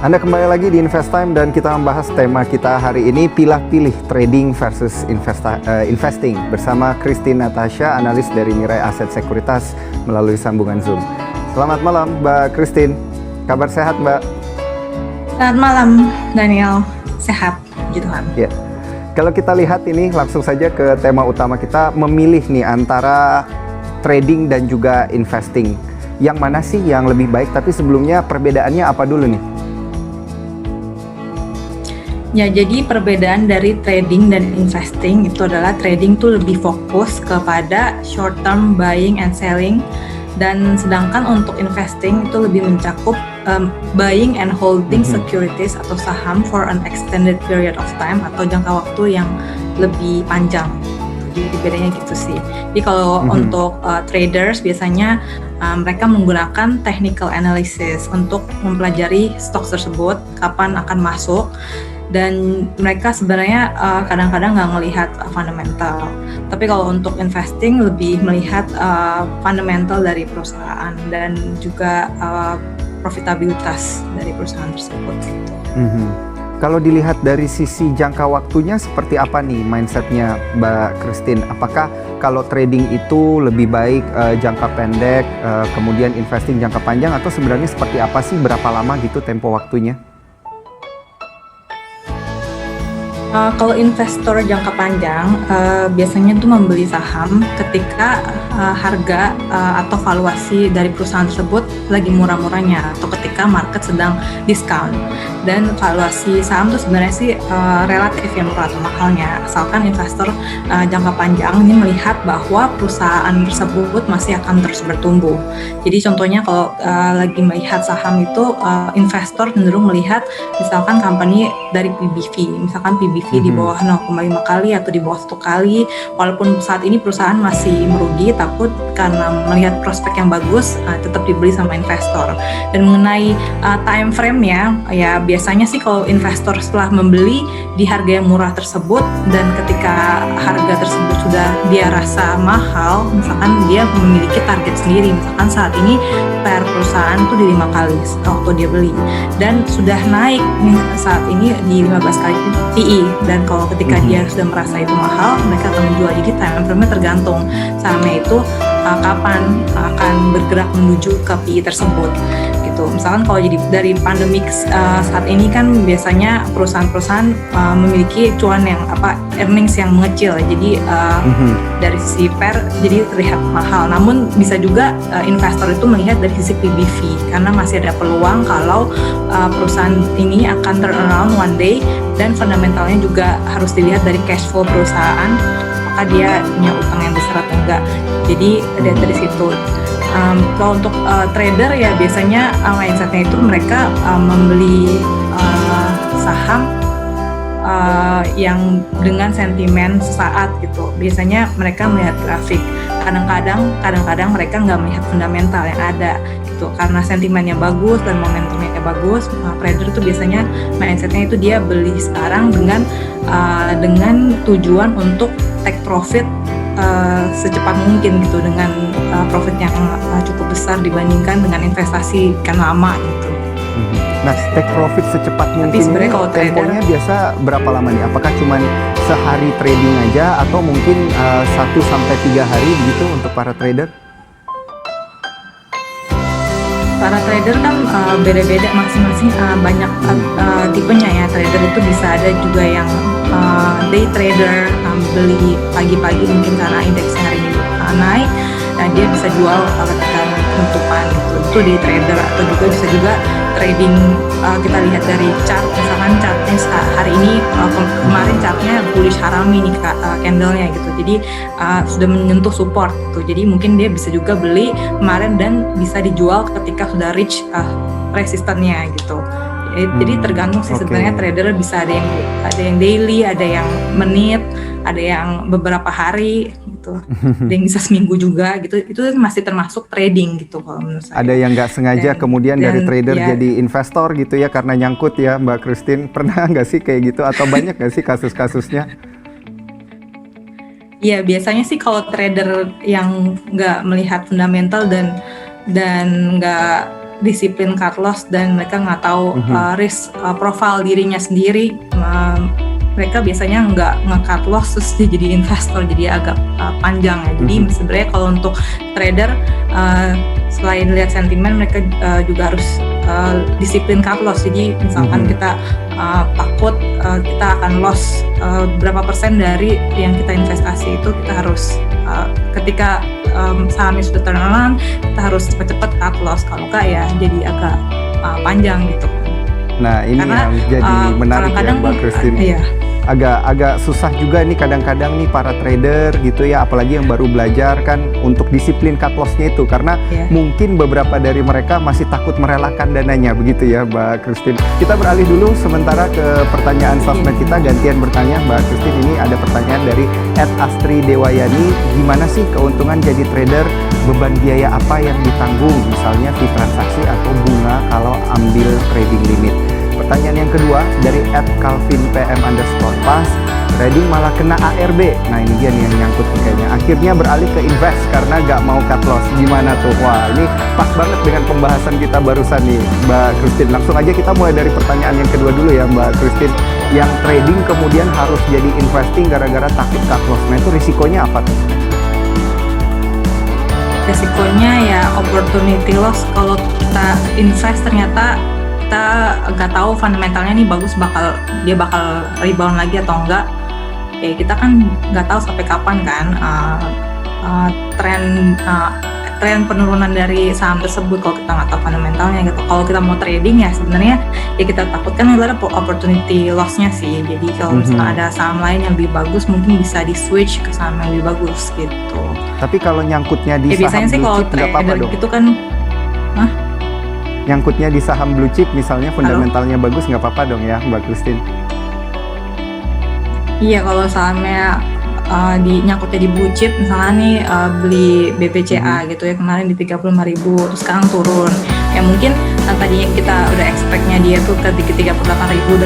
Anda kembali lagi di Invest Time dan kita membahas tema kita hari ini, pilih trading versus investing bersama Christine Natasha, analis dari Mirai Aset Sekuritas melalui sambungan Zoom. Selamat malam Mbak Christine, kabar sehat Mbak? Selamat malam Daniel, sehat puji Tuhan. Ya. Kalau kita lihat ini langsung saja ke tema utama kita, memilih nih antara trading dan juga investing. Yang mana sih yang lebih baik? Tapi sebelumnya perbedaannya apa dulu nih? Ya, jadi perbedaan dari trading dan investing itu adalah trading tuh lebih fokus kepada short term buying and selling, dan sedangkan untuk investing itu lebih mencakup buying and holding securities atau saham for an extended period of time atau jangka waktu yang lebih panjang. Jadi bedanya gitu sih. Jadi kalau untuk traders biasanya mereka menggunakan technical analysis untuk mempelajari stok tersebut, kapan akan masuk. Dan mereka sebenarnya kadang-kadang nggak melihat fundamental. Tapi kalau untuk investing lebih melihat fundamental dari perusahaan dan juga profitabilitas dari perusahaan tersebut. Gitu. Kalau dilihat dari sisi jangka waktunya seperti apa nih mindsetnya Mbak Christine? Apakah kalau trading itu lebih baik jangka pendek, kemudian investing jangka panjang, atau sebenarnya seperti apa sih, berapa lama gitu tempo waktunya? Kalau investor jangka panjang biasanya tuh membeli saham ketika harga atau valuasi dari perusahaan tersebut lagi murah-murahnya atau ketika market sedang diskon. Dan valuasi saham tuh sebenarnya sih relatif ya murah atau mahalnya, asalkan investor jangka panjang ini melihat bahwa perusahaan tersebut masih akan terus bertumbuh. Jadi contohnya kalau lagi melihat saham itu investor cenderung melihat misalkan company dari PBV, misalkan PBV di bawah 0,5 kali atau di bawah 1 kali, walaupun saat ini perusahaan masih merugi, takut karena melihat prospek yang bagus tetap dibeli sama investor. Dan mengenai time frame-nya, ya biasanya sih kalau investor setelah membeli di harga yang murah tersebut dan ketika harga tersebut sudah dia rasa mahal, misalkan dia memiliki target sendiri, misalkan saat ini per perusahaan tuh di 5 kali waktu dia beli dan sudah naik nih saat ini di 15 kali PE. Dan kalau ketika dia sudah merasa itu mahal, mereka akan menjual. Jadi time frame-nya tergantung sahamnya itu kapan akan bergerak menuju ke PE tersebut gitu. Misalkan kalau jadi dari pandemik saat ini kan biasanya perusahaan-perusahaan memiliki cuan yang earnings yang mengecil, jadi dari sisi PER jadi terlihat mahal. Namun bisa juga investor itu melihat dari sisi PBV karena masih ada peluang kalau perusahaan ini akan turn around one day, dan fundamentalnya juga harus dilihat dari cash flow perusahaan, apakah dia punya utang yang besar atau enggak. Jadi dari situ. Kalau untuk trader ya biasanya mindsetnya itu mereka membeli saham yang dengan sentimen sesaat gitu. Biasanya mereka melihat grafik. Kadang-kadang mereka nggak melihat fundamental yang ada gitu. Karena sentimennya bagus dan momentumnya bagus, trader itu biasanya mindsetnya itu dia beli sekarang dengan tujuan untuk take profit secepat mungkin gitu, dengan profit yang cukup besar dibandingkan dengan investasi kan lama gitu. Nah, take profit secepat mungkin ini temponya biasa berapa lama nih? Apakah cuma sehari trading aja atau mungkin 1-3 hari begitu untuk para trader? Para trader kan beda-beda masing-masing, banyak tipenya ya. Trader itu bisa ada juga yang day trader, beli pagi-pagi mungkin karena indeksnya hari ini naik, nah dia bisa jual ketika penutupan gitu. Itu day trader. Atau juga bisa juga trading, kita lihat dari chart, misalkan chartnya hari ini kemarin chartnya bullish harami nih candlenya gitu, jadi sudah menyentuh support gitu. Jadi mungkin dia bisa juga beli kemarin dan bisa dijual ketika sudah reach resistannya gitu. Jadi tergantung sih Oke. sebenarnya trader bisa ada yang daily, ada yang menit, ada yang beberapa hari gitu, ada yang bisa seminggu juga gitu. Itu masih termasuk trading gitu kalau menurut saya. Ada yang nggak sengaja kemudian dari trader ya, jadi investor gitu ya karena nyangkut ya Mbak Christine. Pernah nggak sih kayak gitu atau banyak nggak sih kasus-kasusnya? Iya, biasanya sih kalau trader yang nggak melihat fundamental dan nggak disiplin cut loss dan mereka nggak tahu risk profile dirinya sendiri, mereka biasanya nggak nge-cut loss terus dia jadi investor, jadi agak panjang ya. Jadi sebenarnya kalau untuk trader selain lihat sentimen, mereka juga harus disiplin cut loss. Jadi misalkan kita takut kita akan loss berapa persen dari yang kita investasi, itu kita harus ketika sahamnya sudah turn around, kita harus cepat-cepat cut loss. Kalau enggak ya jadi agak panjang gitu. Nah ini karena yang jadi menarik ya Mbak Christine. Iya. Agak susah juga nih kadang-kadang nih para trader gitu ya, apalagi yang baru belajar kan untuk disiplin cut loss-nya itu, karena mungkin beberapa dari mereka masih takut merelakan dananya begitu ya Mbak Christine. Kita beralih dulu sementara ke pertanyaan sosmed kita, gantian bertanya Mbak Christine. Ini ada pertanyaan dari @astridewayani, gimana sih keuntungan jadi trader, beban biaya apa yang ditanggung, misalnya fee transaksi atau bunga kalau ambil trading limit. Pertanyaan yang kedua dari @calvinpm_pas, trading malah kena ARB. Nah ini dia nih yang nyangkut nih kayaknya. Akhirnya beralih ke invest karena gak mau cut loss. Gimana tuh? Wah ini pas banget dengan pembahasan kita barusan nih Mbak Christine. Langsung aja kita mulai dari pertanyaan yang kedua dulu ya Mbak Christine. Yang trading kemudian harus jadi investing gara-gara takut cut loss. Nah itu risikonya apa tuh? Risikonya ya opportunity loss. Kalau kita invest ternyata kita nggak tahu fundamentalnya nih dia bakal rebound lagi atau enggak, ya kita kan nggak tahu sampai kapan kan tren penurunan dari saham tersebut kalau kita nggak tahu fundamentalnya gitu. Kalau kita mau trading ya sebenarnya ya kita takutkan adalah opportunity loss-nya sih. Jadi kalau misalnya ada saham lain yang lebih bagus, mungkin bisa di switch ke saham yang lebih bagus gitu. Tapi kalau nyangkutnya di saham biasanya sih kalau trader gitu kan, nyangkutnya di saham blue chip misalnya fundamentalnya bagus, nggak apa-apa dong ya Mbak Christine? Iya, kalau sahamnya nyangkutnya di blue chip, misalnya nih beli BPCA gitu ya, kemarin di 35.000 terus sekarang turun ya, mungkin tadinya kita udah expect-nya dia tuh ke 38.000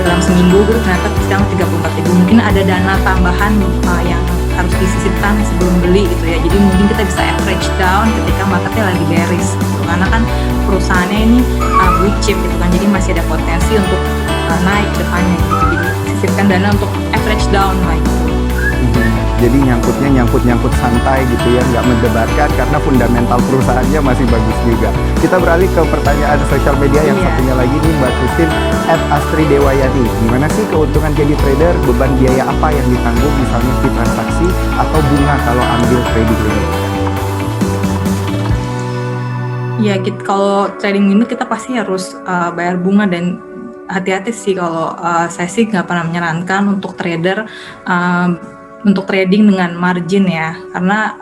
dalam seminggu gitu, ternyata sekarang 34.000. Mungkin ada dana tambahan yang harus disisipkan sebelum beli gitu ya. Jadi mungkin kita bisa average down ketika marketnya lagi bearish gitu. Karena kan perusahaannya ini blue chip gitu kan, jadi masih ada potensi untuk naik ke depannya gitu. Jadi sisipkan dana untuk average down lah gitu. Jadi nyangkut santai gitu ya, nggak mendebarkan karena fundamental perusahaannya masih bagus juga. Kita beralih ke pertanyaan sosial media yang satunya lagi nih Mbak Christine, @astridewayani. Gimana sih keuntungan jadi trader, beban biaya apa yang ditanggung, misalnya fee transaksi atau bunga kalau ambil trading limit? Ya, kalau trading limit kita pasti harus bayar bunga, dan hati-hati sih kalau saya sih nggak pernah menyarankan untuk trader untuk trading dengan margin ya, karena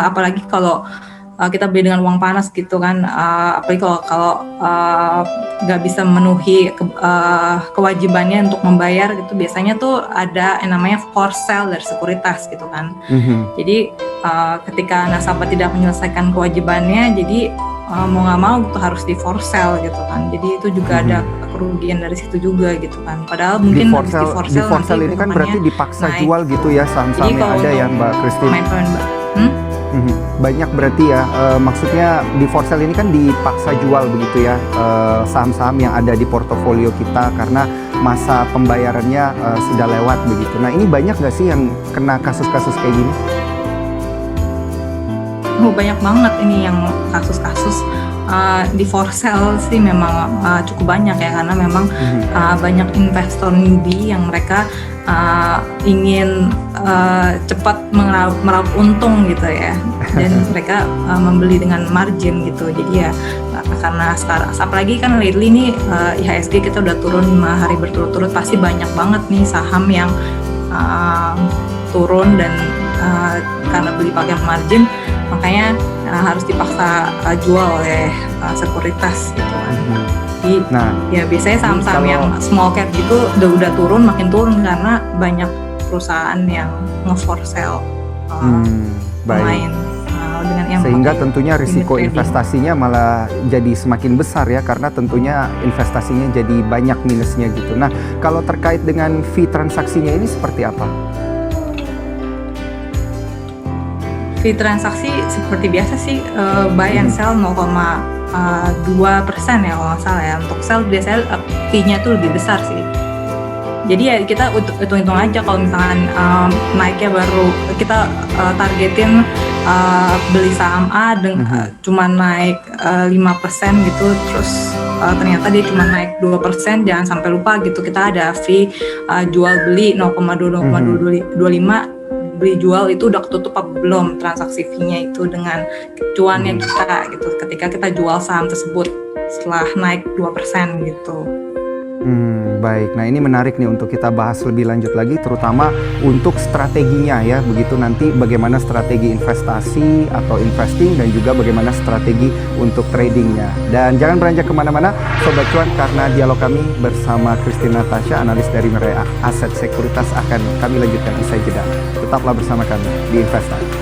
apalagi kalau kita beli dengan uang panas gitu kan, apalagi kalau nggak bisa memenuhi kewajibannya untuk membayar gitu, biasanya tuh ada yang namanya forced sale dari sekuritas gitu kan. Jadi ketika nasabah tidak menyelesaikan kewajibannya, jadi mau nggak mau itu harus di forced sale gitu kan. Jadi itu juga ada kerugian dari situ juga gitu kan. Padahal mungkin di forced sale ini kan berarti dipaksa jual gitu ya saham-saham yang ada ya Mbak Christine. Banyak berarti ya, maksudnya di forced sale ini kan dipaksa jual begitu ya saham-saham yang ada di portofolio kita karena masa pembayarannya sudah lewat begitu. Nah ini banyak nggak sih yang kena kasus-kasus kayak gini? Banyak banget ini yang kasus-kasus di for sale sih, memang cukup banyak ya, karena memang banyak investor newbie yang mereka ingin cepat meraup untung gitu ya, dan mereka membeli dengan margin gitu. Jadi ya karena sekarang apalagi kan lately nih IHSG kita udah turun 5 hari berturut-turut, pasti banyak banget nih saham yang turun, dan karena beli pakai margin makanya harus dipaksa jual oleh sekuritas gitu kan. investasi. Nah, Ya biasanya saham-saham kalau- yang small cap gitu udah turun, makin turun karena banyak perusahaan yang nge-for sale baik. pemain dengan yang Sehingga pakai tentunya risiko limit trading. investasinya malah jadi semakin besar ya, karena tentunya investasinya jadi banyak minusnya gitu. Nah, kalau terkait dengan fee transaksinya ini seperti apa? Fee transaksi seperti biasa sih, buy and sell 0,2% ya kalau nggak salah ya. Untuk sell biasanya fee-nya tuh lebih besar sih. Jadi ya kita hitung-hitung aja, kalau misalkan naiknya baru kita targetin beli saham A cuma naik 5% gitu, terus ternyata dia cuma naik 2%, jangan sampai lupa gitu, kita ada fee jual beli 0,225, beli jual itu udah ketutup apa belum transaksi fee-nya itu dengan cuannya kita gitu ketika kita jual saham tersebut setelah naik 2% gitu. Baik, nah ini menarik nih untuk kita bahas lebih lanjut lagi, terutama untuk strateginya ya, begitu nanti bagaimana strategi investasi atau investing dan juga bagaimana strategi untuk tradingnya. Dan jangan beranjak kemana-mana Sobat Cuan, karena dialog kami bersama Christine Natasha, analis dari Mirai Aset Sekuritas, akan kami lanjutkan usai jeda. Tetaplah bersama kami di Investime.